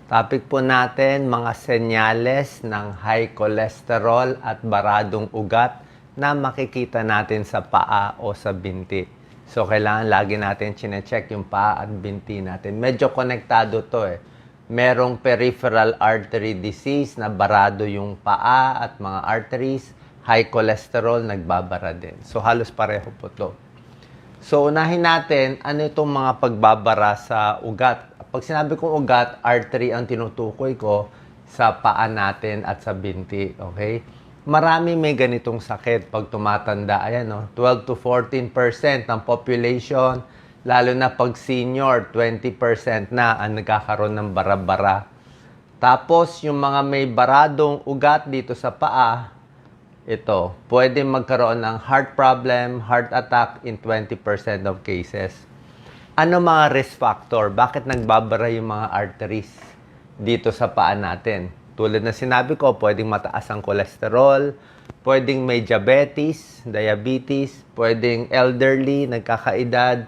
Topic po natin, mga senyales ng high cholesterol at baradong ugat na makikita natin sa paa o sa binti. So, kailangan lagi natin chinecheck yung paa at binti natin. Medyo konektado to eh. Merong peripheral artery disease na barado yung paa at mga arteries. High cholesterol, nagbabara din. So, halos pareho po to. So, unahin natin, ano itong mga pagbabara sa ugat. Pag sinabi kong ugat, artery ang tinutukoy ko sa paa natin at sa binti. Okay? Marami may ganitong sakit pag tumatanda. Ayan, no? 12 to 14% ng population, lalo na pag senior, 20% na ang nagkakaroon ng bara-bara. Tapos, yung mga may baradong ugat dito sa paa, ito, pwede magkaroon ng heart problem, heart attack in 20% of cases. Ano mga risk factor? Bakit nagbabara yung mga arteries dito sa paa natin? Tulad na sinabi ko, pwedeng mataas ang cholesterol, pwedeng may diabetes, pwedeng elderly, nagkakaedad,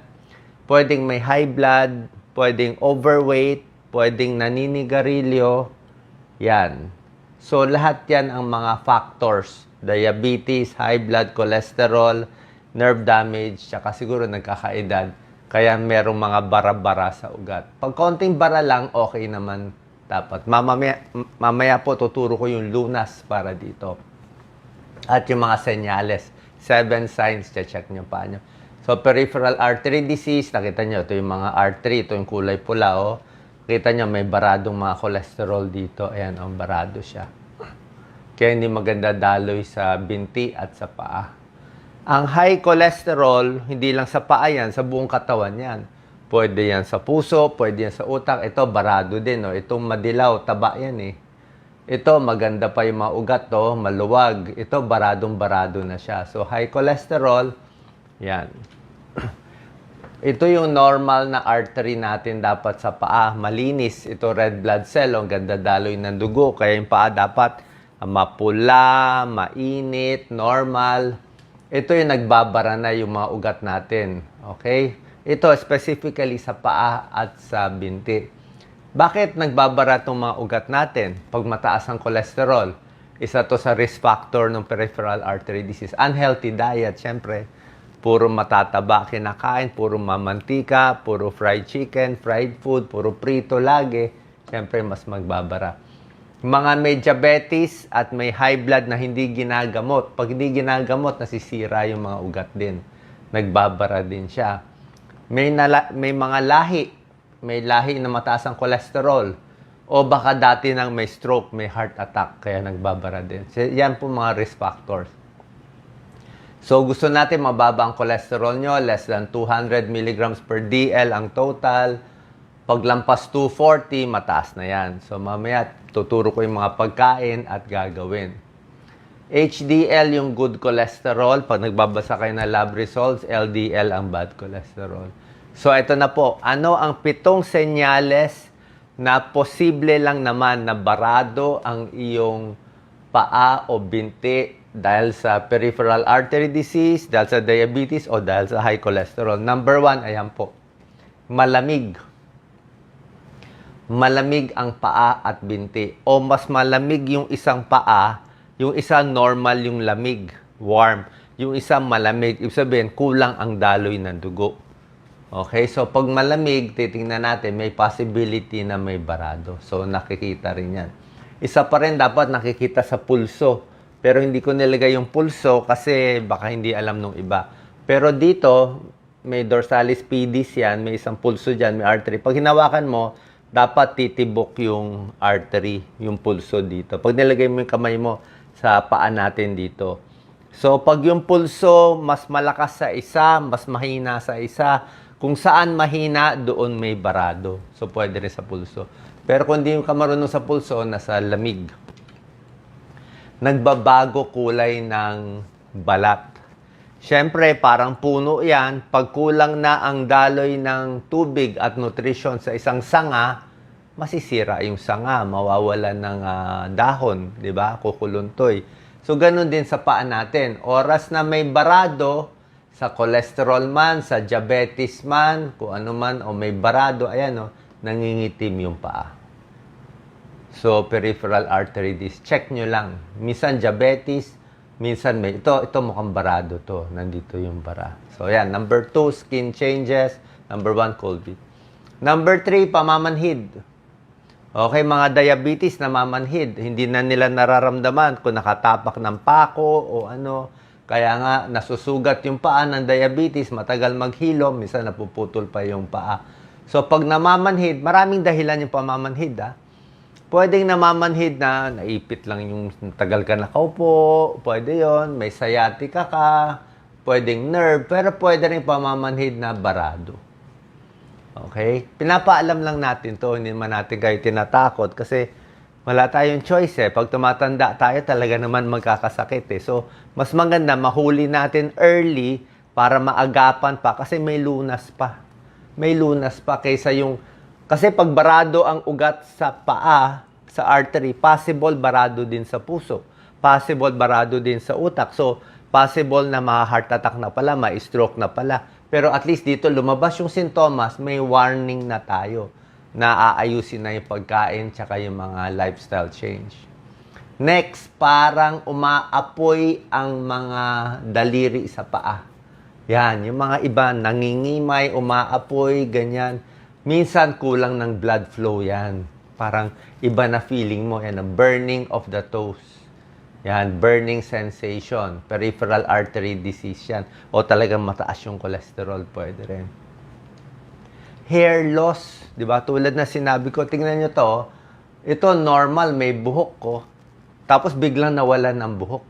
pwedeng may high blood, pwedeng overweight, pwedeng naninigarilyo. Yan. So, lahat yan ang mga factors. Diabetes, high blood cholesterol, nerve damage, tsaka siguro nagkakaedad. Kaya merong mga bara-bara sa ugat. Pag konting bara lang, okay naman dapat. Mamaya po tuturo ko yung lunas para dito. At yung mga senyales. 7 signs, check nyo pa nyo. So, peripheral artery disease, nakita nyo, ito yung mga artery, ito yung kulay pula, oh. Kita nyo, may baradong mga cholesterol dito. Ayan, ang barado siya. Kaya hindi maganda daloy sa binti at sa paa. Ang high cholesterol, hindi lang sa paa yan, sa buong katawan yan. Pwede yan sa puso, pwede yan sa utak. Ito, barado din. No? Itong madilaw, taba yan eh. Ito, maganda pa yung mga ugat to, maluwag. Ito, baradong-barado na siya. So, high cholesterol, yan. Ito yung normal na artery natin dapat sa paa. Malinis. Ito, red blood cell. Ang ganda daloy ng dugo. Kaya yung paa dapat mapula, mainit, normal. Ito yung nagbabara na yung mga ugat natin. Okay? Ito specifically sa paa at sa binti. Bakit nagbabara itong mga ugat natin pag mataas ang cholesterol? Isa to sa risk factor ng peripheral artery disease. Unhealthy diet, syempre. Puro matataba kinakain, puro mamantika, puro fried chicken, fried food, puro prito lagi. Syempre, mas magbabara. Mga may diabetes at may high blood na hindi ginagamot. Pag hindi ginagamot, nasisira yung mga ugat din. Nagbabara din siya. May mga lahi. May lahi na mataas ang cholesterol. O baka dati nang may stroke, may heart attack, kaya nagbabara din. So, yan po mga risk factors. So, gusto natin mababa ang cholesterol nyo, less than 200 mg per DL ang total. Paglampas 240, mataas na yan. So, mamaya, tuturo ko yung mga pagkain at gagawin. HDL yung good cholesterol. Pag nagbabasa kayo ng lab results, LDL ang bad cholesterol. So, ito na po. Ano ang 7 senyales na posible lang naman na barado ang iyong paa o binti dahil sa peripheral artery disease, dahil sa diabetes, o dahil sa high cholesterol? Number 1, ayan po. Malamig. Malamig ang paa at binti. O mas malamig yung isang paa, yung isa normal yung lamig, warm. Yung isa malamig, ibig sabihin, kulang ang daloy ng dugo. Okay, so pag malamig, titingnan natin, may possibility na may barado. So, nakikita rin yan. Isa pa rin, dapat nakikita sa pulso. Pero hindi ko nilagay yung pulso kasi baka hindi alam nung iba. Pero dito, may dorsalis pedis yan, may isang pulso dyan, may artery. Pag hinawakan mo, dapat titibok yung artery, yung pulso dito. Pag nilagay mo yung kamay mo sa paa natin dito. So, pag yung pulso mas malakas sa isa, mas mahina sa isa, kung saan mahina, doon may barado. So, pwede rin sa pulso. Pero kung hindi ka marunong sa pulso, nasa lamig. Nagbabago kulay ng balat. Siyempre, parang puno yan. Pag kulang na ang daloy ng tubig at nutrition sa isang sanga, masisira yung sanga, mawawalan ng dahon, di ba? Kukuluntoy. So, ganun din sa paa natin. Oras na may barado, sa cholesterol man, sa diabetes man, kung ano man, o may barado, ayan o, nangingitim yung paa. So, peripheral artery disease. Check nyo lang. Minsan diabetes, minsan may, ito mukhang barado to. Nandito yung bara. So, yan. Number 2, skin changes. Number 1, cold feet. Number 3, pamamanhid. Okay, mga diabetes na mamanhid. Hindi na nila nararamdaman kung nakatapak ng pako o ano. Kaya nga, nasusugat yung paa ng diabetes, matagal maghilom, minsan napuputol pa yung paa. So, pag namamanhid, maraming dahilan yung pamamanhid, Pwedeng namamanhid na naipit lang yung tagal ka nakaupo, pwede yon, may sciatica ka, pwedeng nerve, pero pwede rin pamamanhid na barado. Okay? Pinapaalam lang natin to, hindi naman natin kayo tinatakot kasi wala tayong choice Pag tumatanda tayo, talaga naman magkakasakit So, mas maganda mahuli natin early para maagapan pa kasi may lunas pa. May lunas pa kaysa yung... Kasi pag barado ang ugat sa paa, sa artery, possible barado din sa puso. Possible barado din sa utak. So, possible na ma-heart attack na pala, ma-stroke na pala. Pero at least dito lumabas yung sintomas, may warning na tayo na aayusin na yung pagkain tsaka yung mga lifestyle change. Next, parang umaapoy ang mga daliri sa paa. Yan, yung mga iba nangingimay, umaapoy, ganyan. Minsan kulang ng blood flow yan. Parang iba na feeling mo. Yan, ang burning of the toes. Yan, burning sensation. Peripheral artery disease yan. O talagang mataas yung cholesterol, pwede rin. Hair loss. Diba? Tulad na sinabi ko, tingnan nyo to. Ito normal, may buhok ko. Tapos biglang nawalan ng buhok.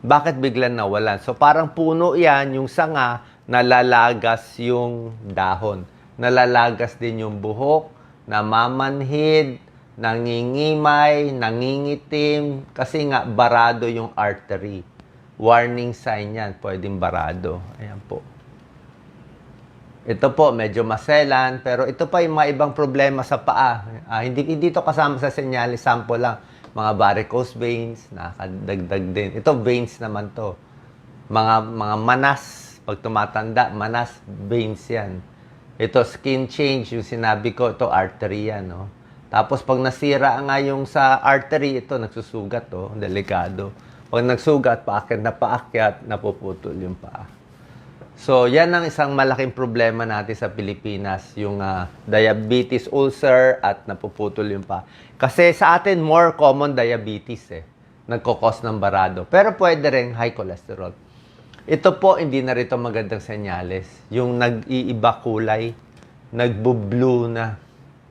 Bakit biglang nawalan? So parang puno yan, yung sanga, nalalagas yung dahon. Nalalagas din yung buhok, namamanhid, nangingimay, nangingitim, kasi nga barado yung artery. Warning sign yan, pwedeng barado. Ayan po. Ito po, medyo maselan, pero ito pa yung mga ibang problema sa paa. Hindi ito kasama sa senyales, sample lang. Mga varicose veins, nakakadagdag din. Ito, veins naman to. Mga manas, pag tumatanda, manas, veins yan. Ito, skin change, yung sinabi ko, ito, artery yan, Tapos, pag nasira nga yung sa artery, ito, nagsusugat, delikado. Pag nagsugat, paakyat, napuputol yung paa. So, yan ang isang malaking problema natin sa Pilipinas, yung diabetes ulcer at napuputol yung paa. Kasi sa atin, more common diabetes, nagkukos ng barado. Pero pwede rin high cholesterol. Ito po, hindi na rito magandang senyales. Yung nag-iiba kulay, nagbo-blue na.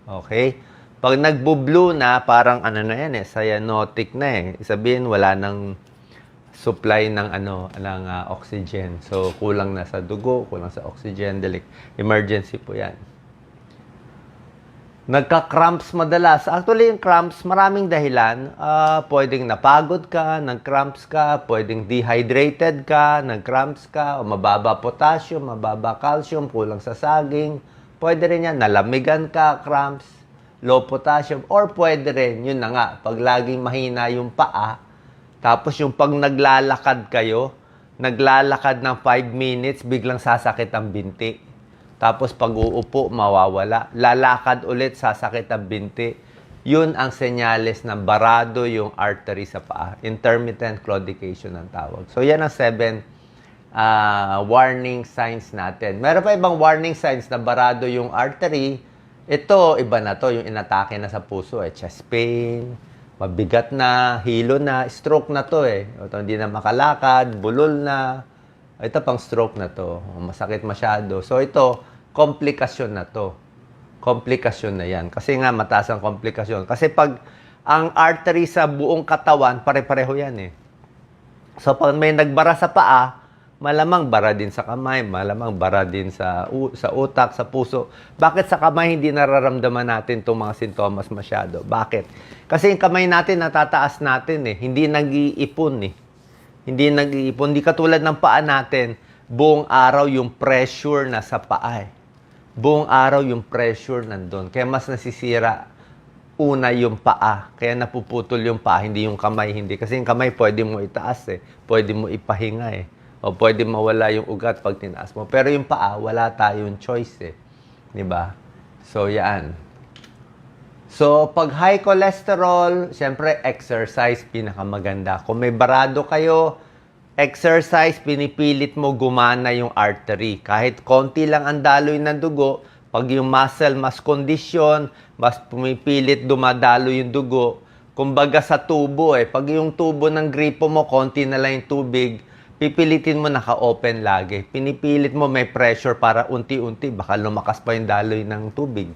Okay? Pag nagbo-blue na, parang ano na yan cyanotic na Sabihin, wala nang supply ng oxygen. So, kulang na sa dugo, kulang sa oxygen. Emergency po yan. Nagka-cramps madalas. Actually, yung cramps, maraming dahilan. Pwedeng napagod ka, nag-cramps ka, pwedeng dehydrated ka, nag-cramps ka, o mababa potassium, mababa calcium, kulang sa saging. Pwede rin yan, nalamigan ka, cramps, low potassium, or pwede rin, yun na nga, pag laging mahina yung paa, tapos yung pag naglalakad kayo, naglalakad ng 5 minutes, biglang sasakit ang binti. Tapos pag uupo, mawawala. Lalakad ulit, sasakit ang binti. Yun ang senyales na barado yung artery sa paa. Intermittent claudication ang tawag. So yan ang 7 warning signs natin. Meron pa ibang warning signs na barado yung artery. Ito, iba na to. Yung inatake na sa puso. Chest pain, mabigat na, hilo na, stroke na to Ito, hindi na makalakad, bulol na. Ito pang stroke na to. Masakit masyado. So ito, komplikasyon na to. Komplikasyon na yan. Kasi nga mataas ang komplikasyon. Kasi pag ang artery sa buong katawan, pare-pareho yan So pag may nagbara sa paa, malamang bara din sa kamay, malamang bara din sa utak, sa puso. Bakit sa kamay hindi nararamdaman natin itong mga sintomas masyado? Bakit? Kasi yung kamay natin natataas natin Hindi nag-iipon Hindi nag-iipon. Hindi katulad ng paa natin, buong araw yung pressure nasa paa Buong araw yung pressure nandun. Kaya mas nasisira una yung paa. Kaya napuputol yung paa, hindi yung kamay. Hindi. Kasi yung kamay pwede mo itaas Pwede mo ipahinga O pwede mawala yung ugat pag tinaas mo. Pero yung paa, wala tayong choice Diba? So, yan. So, pag high cholesterol, syempre, exercise, pinakamaganda. Kung may barado kayo, exercise, pinipilit mo gumana yung artery. Kahit konti lang ang daloy ng dugo, pag yung muscle mas kondisyon, mas pumipilit dumadalo yung dugo. Kumbaga sa tubo pag yung tubo ng gripo mo, konti na lang yung tubig, pipilitin mo naka-open lagi. Pinipilit mo may pressure para unti-unti, baka lumakas pa yung daloy ng tubig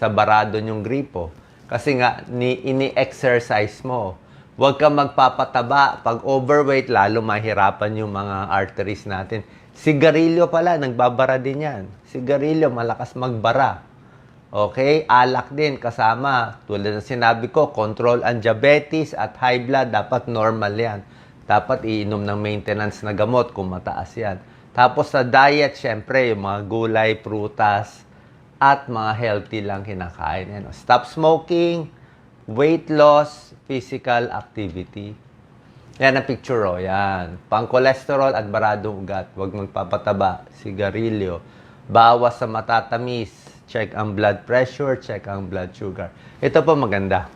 sa barado yung gripo. Kasi nga, ini-exercise mo. Huwag ka magpapataba. Pag overweight, lalo mahirapan yung mga arteries natin. Sigarilyo pala, nagbabara din yan. Sigarilyo, malakas magbara. Okay? Alak din, kasama. Tulad ng sinabi ko, control ang diabetes at high blood, dapat normal yan. Dapat iinom ng maintenance na gamot kung mataas yan. Tapos sa diet, syempre, yung mga gulay, prutas, at mga healthy lang kinakain. Yan. Stop smoking, weight loss, physical activity. Yan ang picture, yan. Pang-cholesterol at baradong ugat. Huwag magpapataba, sigarilyo. Bawas sa matatamis. Check ang blood pressure, check ang blood sugar. Ito po maganda.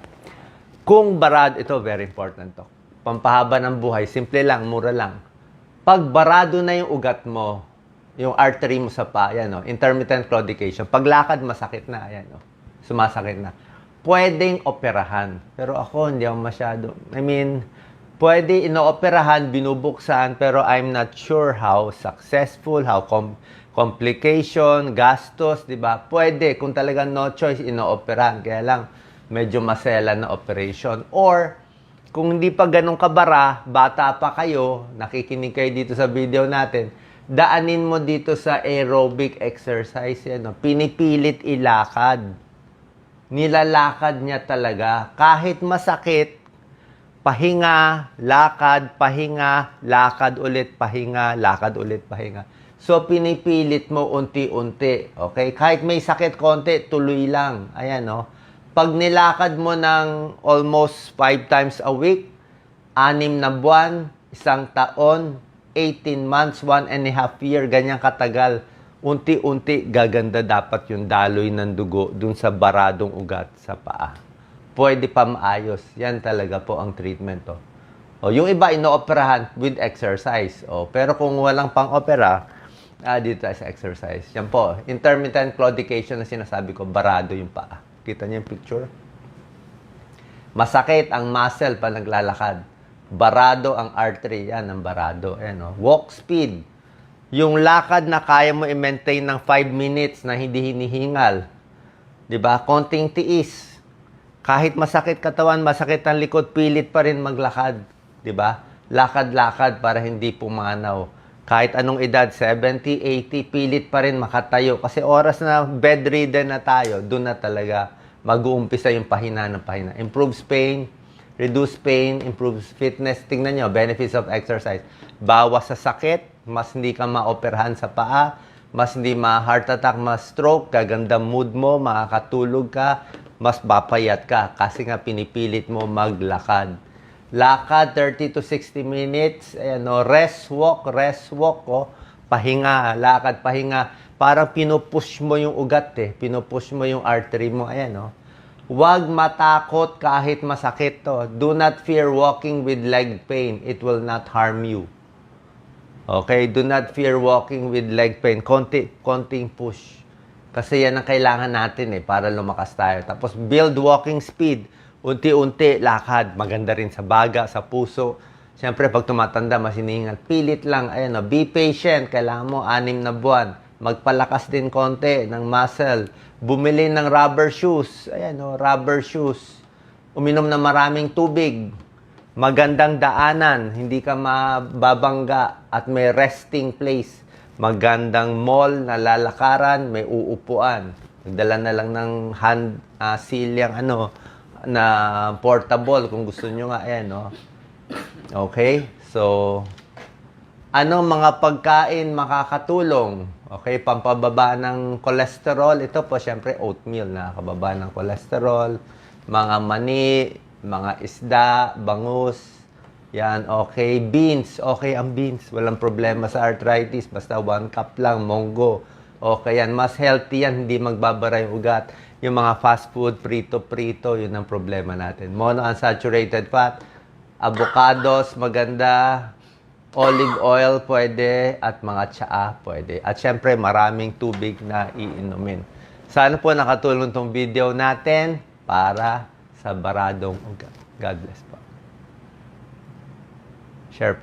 Kung barado, ito very important to. Pampahaba ng buhay, simple lang, mura lang. Pag barado na yung ugat mo, yung artery mo sa paa, yan, intermittent claudication. Paglakad, masakit na, yan, sumasakit na. Pwedeng operahan. Pero ako, hindi ako masyado. Pwede inooperahan, binubuksan, pero I'm not sure how successful, how complication, gastos, di ba? Pwede, kung talagang no choice, inooperahan. Kaya lang, medyo masela na operation. Or, kung hindi pa ganun kabara, bata pa kayo, nakikinig kayo dito sa video natin, daanin mo dito sa aerobic exercise. Yan, pinipilit ilakad. Nilalakad niya talaga. Kahit masakit, pahinga, lakad, pahinga, lakad ulit, pahinga, lakad ulit, pahinga. So, pinipilit mo unti-unti. Okay? Kahit may sakit konti, tuloy lang. Ayan, Pag nilakad mo ng almost 5 times a week, 6 na buwan, 1 taon, 18 months, 1.5 year, ganyan katagal, unti-unti gaganda dapat yung daloy ng dugo dun sa baradong ugat sa paa. Pwede pa maayos. Yan talaga po ang treatment. Yung iba, inooperahan with exercise. Pero kung walang pang-opera, dito tayo sa exercise. Yan po, intermittent claudication na sinasabi ko, barado yung paa. Kita niyo yung picture? Masakit ang muscle pa naglalakad. Barado ang artery. Yan ang barado. Ayan, walk speed. Yung lakad na kaya mo i-maintain ng 5 minutes na hindi hinihingal. Diba? Konting tiis. Kahit masakit katawan, masakit ang likod, pilit pa rin maglakad. Diba? Lakad-lakad para hindi pumanaw. Kahit anong edad, 70, 80, pilit pa rin makatayo. Kasi oras na bedridden na tayo, doon na talaga mag-uumpisa yung pahina ng pahina. Improves pain, reduce pain, improves fitness. Tingnan nyo, benefits of exercise. Bawas sa sakit, mas hindi ka maoperahan sa paa, mas hindi ma-heart attack, mas stroke, gaganda mood mo, makakatulog ka, mas papayat ka kasi nga pinipilit mo maglakad. Lakad 30 to 60 minutes, ayan, rest walk, pahinga, lakad, pahinga. Parang pinupush mo yung ugat pinupush mo yung artery mo, ayan. Huwag matakot kahit masakit to. Do not fear walking with leg pain. It will not harm you. Okay, do not fear walking with leg pain. Konting push. Kasi yan ang kailangan natin para lumakas tayo. Tapos build walking speed. Unti-unti, lakad. Maganda rin sa baga, sa puso. Siyempre, pag tumatanda, mas hinihingal. Pilit lang. Ayan, be patient. Kailangan mo 6 na buwan. Magpalakas din konti ng muscle. Bumili ng rubber shoes. Ayan, rubber shoes. Uminom na maraming tubig. Magandang daanan. Hindi ka mababangga. At may resting place. Magandang mall na lalakaran. May uupuan. Magdala na lang ng hand silyang na portable kung gusto nyo nga. Ayan, Okay? So, mga pagkain makakatulong? Okay, pampababa ng cholesterol. Ito po, syempre, oatmeal, nakakababa ng cholesterol. Mga mani, mga isda, bangus. Yan, okay. Beans, okay ang beans. Walang problema sa arthritis. Basta 1 cup lang, monggo. Okay yan, mas healthy yan, hindi magbabara yung ugat. Yung mga fast food, prito-prito, yun ang problema natin. Monounsaturated fat, avocados, maganda, olive oil pwede, at mga tsaa pwede. At syempre, maraming tubig na iinumin. Sana po nakatulong tong video natin para sa baradong ugat. God bless po. Share po.